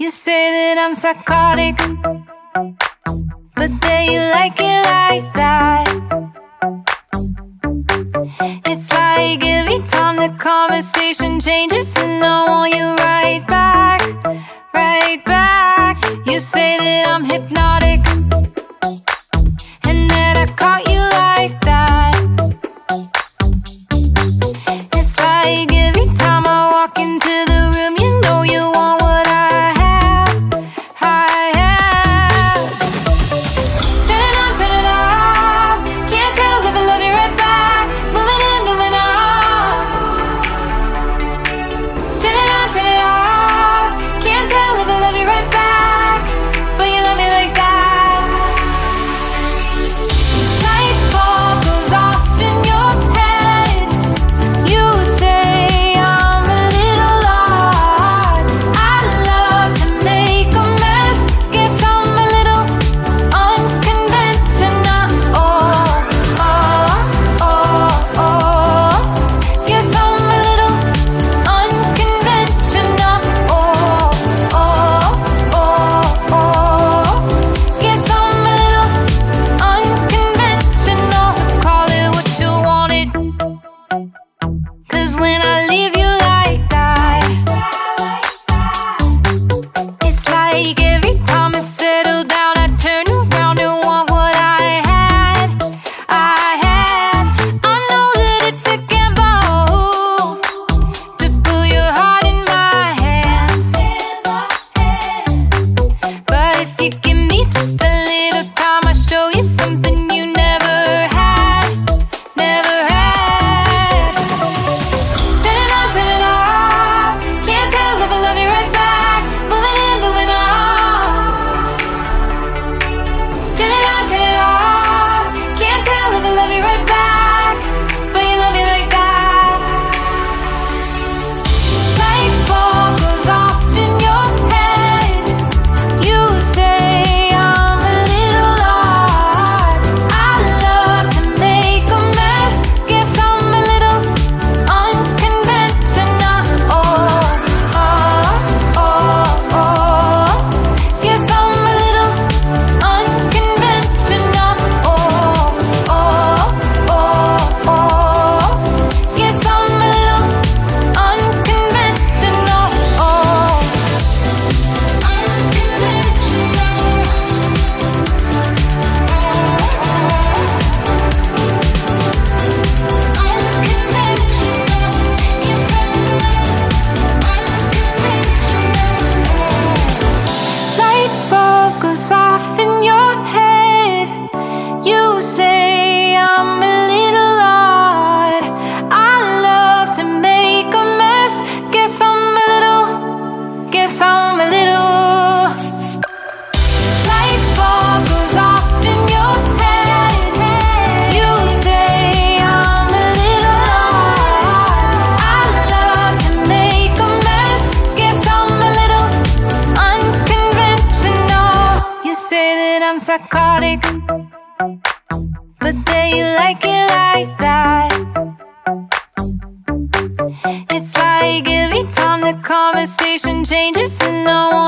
You say that I'm psychotic, but then you like it like that. It's like every time the conversation changes, and I want you right back, right back. You say that I'm hypnotic, and that I caught you like that. It's like every time I walk into the room, you know you want what I have, I have. Turn it on, turn it off. Can't tell if I love you right back. Moving in, moving on. Turn it on, turn it off. Can't tell if I love you right back, but you love me like that. Light bulb goes off in your head. You say I'm a little odd. I love to make a mess. Guess I'm a little unconventional. Oh, oh, oh, oh. Guess I'm a little unconventional. Oh, oh, oh, oh. Guess I'm a little unconventional. So call it what you wanted, 'cause when I leave you like that, it's like every time I settle down, I turn around and want what I had, I had. I know that it's a gamble to put your heart in my hands, but if you give me just a little time, I'll show you something you never had, never had. Turn it on, turn it off. Can't tell if I love you right back. Moving in, moving on. Turn it on, turn it off. Can't tell if I love you right back, but you love me like that. Light bulb goes off in your head. You say I'm a little odd. I love to make a mess. Guess I'm a little unconventional. Oh, oh, oh, oh. Guess I'm a little unconventional. Oh, oh, oh, oh. Guess I'm a little unconventional. Oh, light bulb goes off in your head. You say I'm a little odd. I love to make a mess. Guess I'm a little, guess I'm a little. Light bulb goes off in your head. You say I'm a little odd. I love to make a mess. Guess I'm a little unconventional. You say that I'm psychotic, but then you like it like that. It's like every time the conversation changes, and I want